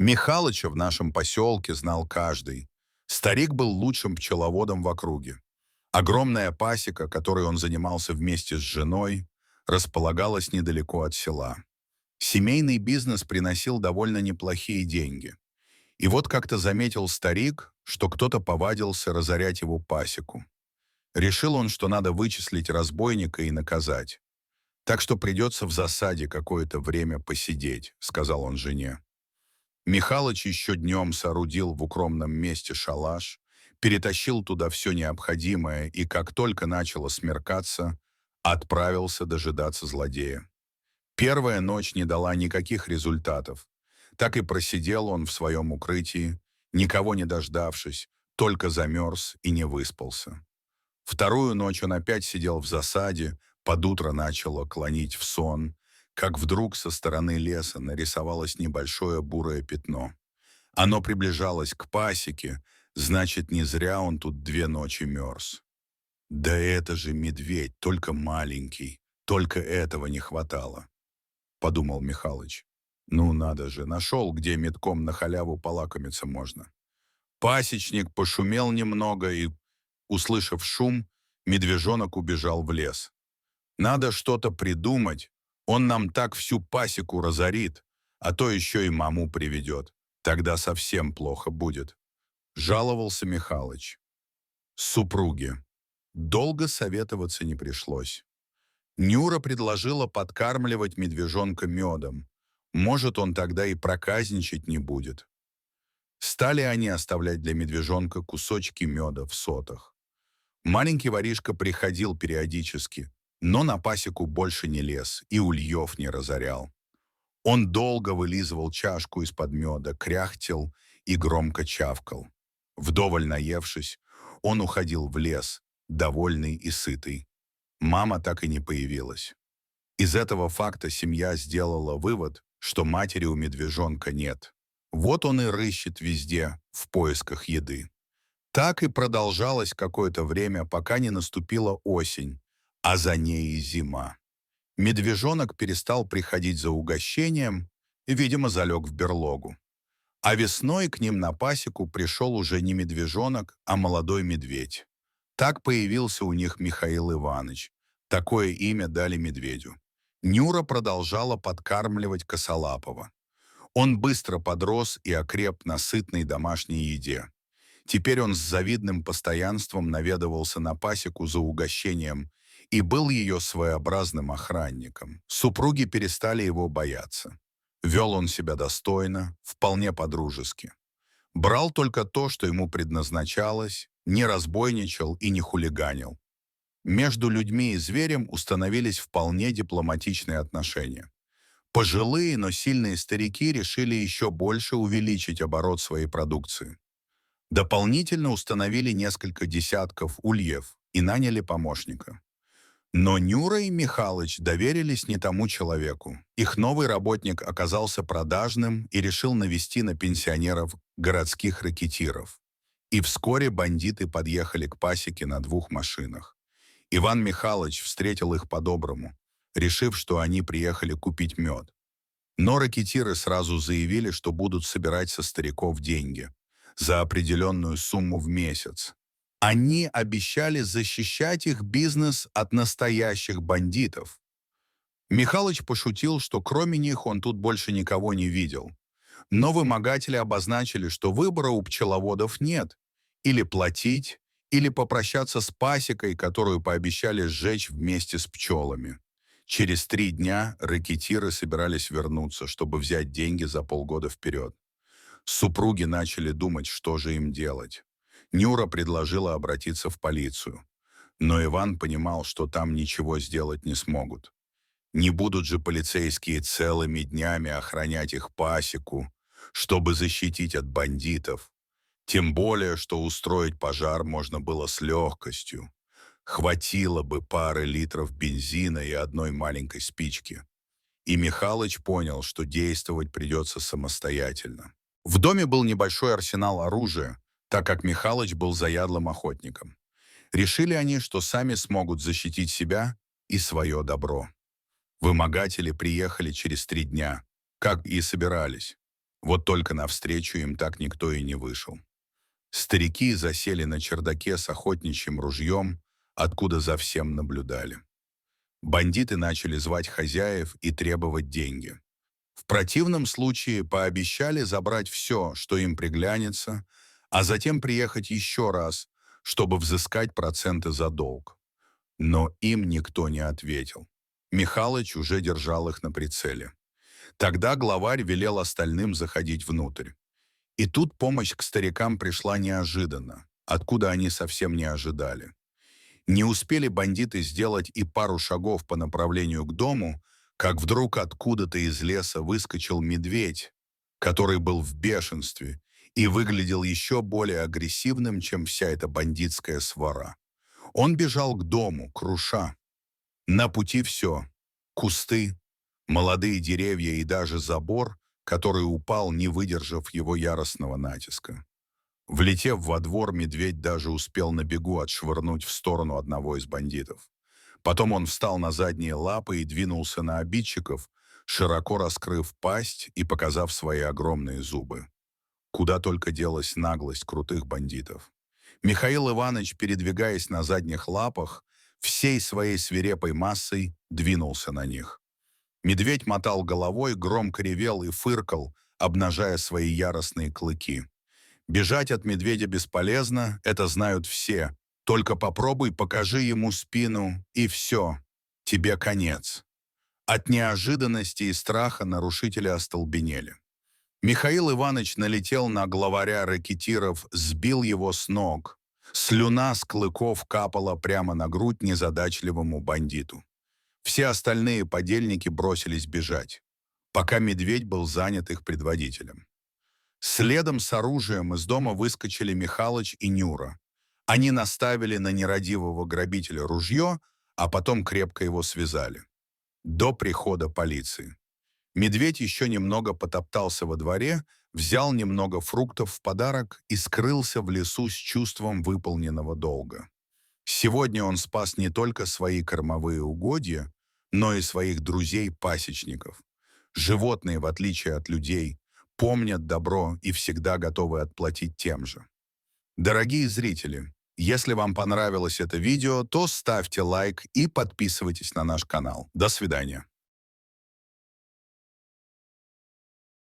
Михалыча в нашем поселке знал каждый. Старик был лучшим пчеловодом в округе. Огромная пасека, которой он занимался вместе с женой, располагалась недалеко от села. Семейный бизнес приносил довольно неплохие деньги. И вот как-то заметил старик, что кто-то повадился разорять его пасеку. Решил он, что надо вычислить разбойника и наказать. «Так что придется в засаде какое-то время посидеть», — сказал он жене. Михалыч еще днем соорудил в укромном месте шалаш, перетащил туда все необходимое и, как только начало смеркаться, отправился дожидаться злодея. Первая ночь не дала никаких результатов. Так и просидел он в своем укрытии, никого не дождавшись, только замерз и не выспался. Вторую ночь он опять сидел в засаде, под утро начало клонить в сон, как вдруг со стороны леса нарисовалось небольшое бурое пятно. Оно приближалось к пасеке, значит, не зря он тут 2 ночи мерз. Да это же медведь, только маленький, только этого не хватало, подумал Михалыч. Ну надо же, нашел, где метком на халяву полакомиться можно. Пасечник пошумел немного и, услышав шум, медвежонок убежал в лес. Надо что-то придумать, он нам так всю пасеку разорит, а то еще и маму приведет. Тогда совсем плохо будет, жаловался Михалыч. Супруге. Долго советоваться не пришлось. Нюра предложила подкармливать медвежонка медом. Может, он тогда и проказничать не будет. Стали они оставлять для медвежонка кусочки меда в сотах. Маленький воришка приходил периодически, но на пасеку больше не лез и ульев не разорял. Он долго вылизывал чашку из-под меда, кряхтел и громко чавкал. Вдоволь наевшись, он уходил в лес, довольный и сытый. Мама так и не появилась. Из этого факта семья сделала вывод, что матери у медвежонка нет. Вот он и рыщет везде в поисках еды. Так и продолжалось какое-то время, пока не наступила осень, а за ней и зима. Медвежонок перестал приходить за угощением и, видимо, залег в берлогу. А весной к ним на пасеку пришел уже не медвежонок, а молодой медведь. Так появился у них Михаил Иванович. Такое имя дали медведю. Нюра продолжала подкармливать Косолапова. Он быстро подрос и окреп на сытной домашней еде. Теперь он с завидным постоянством наведывался на пасеку за угощением и был ее своеобразным охранником. Супруги перестали его бояться. Вел он себя достойно, вполне по-дружески. Брал только то, что ему предназначалось, не разбойничал и не хулиганил. Между людьми и зверем установились вполне дипломатичные отношения. Пожилые, но сильные старики решили еще больше увеличить оборот своей продукции. Дополнительно установили несколько десятков ульев и наняли помощника. Но Нюра и Михалыч доверились не тому человеку. Их новый работник оказался продажным и решил навести на пенсионеров городских рэкетиров. И вскоре бандиты подъехали к пасеке на 2 машинах. Иван Михайлович встретил их по-доброму, решив, что они приехали купить мед. Но рэкетиры сразу заявили, что будут собирать со стариков деньги за определенную сумму в месяц. Они обещали защищать их бизнес от настоящих бандитов. Михалыч пошутил, что кроме них он тут больше никого не видел. Но вымогатели обозначили, что выбора у пчеловодов нет. Или платить, или попрощаться с пасекой, которую пообещали сжечь вместе с пчелами. Через 3 дня рэкетиры собирались вернуться, чтобы взять деньги за полгода вперед. Супруги начали думать, что же им делать. Нюра предложила обратиться в полицию. Но Иван понимал, что там ничего сделать не смогут. Не будут же полицейские целыми днями охранять их пасеку, чтобы защитить от бандитов. Тем более, что устроить пожар можно было с легкостью. Хватило бы пары литров бензина и одной маленькой спички. И Михалыч понял, что действовать придется самостоятельно. В доме был небольшой арсенал оружия, так как Михалыч был заядлым охотником. Решили они, что сами смогут защитить себя и свое добро. Вымогатели приехали через 3 дня, как и собирались. Вот только навстречу им так никто и не вышел. Старики засели на чердаке с охотничьим ружьем, откуда за всем наблюдали. Бандиты начали звать хозяев и требовать деньги. В противном случае пообещали забрать все, что им приглянется, а затем приехать еще раз, чтобы взыскать проценты за долг. Но им никто не ответил. Михалыч уже держал их на прицеле. Тогда главарь велел остальным заходить внутрь. И тут помощь к старикам пришла неожиданно, откуда они совсем не ожидали. Не успели бандиты сделать и пару шагов по направлению к дому, как вдруг откуда-то из леса выскочил медведь, который был в бешенстве и выглядел еще более агрессивным, чем вся эта бандитская свора. Он бежал к дому, круша. На пути все — кусты, молодые деревья и даже забор, который упал, не выдержав его яростного натиска. Влетев во двор, медведь даже успел на бегу отшвырнуть в сторону одного из бандитов. Потом он встал на задние лапы и двинулся на обидчиков, широко раскрыв пасть и показав свои огромные зубы. Куда только делась наглость крутых бандитов. Михаил Иванович, передвигаясь на задних лапах, всей своей свирепой массой двинулся на них. Медведь мотал головой, громко ревел и фыркал, обнажая свои яростные клыки. Бежать от медведя бесполезно, это знают все. Только попробуй, покажи ему спину, и все. Тебе конец. От неожиданности и страха нарушители остолбенели. Михаил Иванович налетел на главаря рэкетиров, сбил его с ног. Слюна с клыков капала прямо на грудь незадачливому бандиту. Все остальные подельники бросились бежать, пока медведь был занят их предводителем. Следом с оружием из дома выскочили Михалыч и Нюра. Они наставили на нерадивого грабителя ружье, а потом крепко его связали. До прихода полиции. Медведь еще немного потоптался во дворе, взял немного фруктов в подарок и скрылся в лесу с чувством выполненного долга. Сегодня он спас не только свои кормовые угодья, но и своих друзей-пасечников. Животные, в отличие от людей, помнят добро и всегда готовы отплатить тем же. Дорогие зрители, если вам понравилось это видео, то ставьте лайк и подписывайтесь на наш канал. До свидания.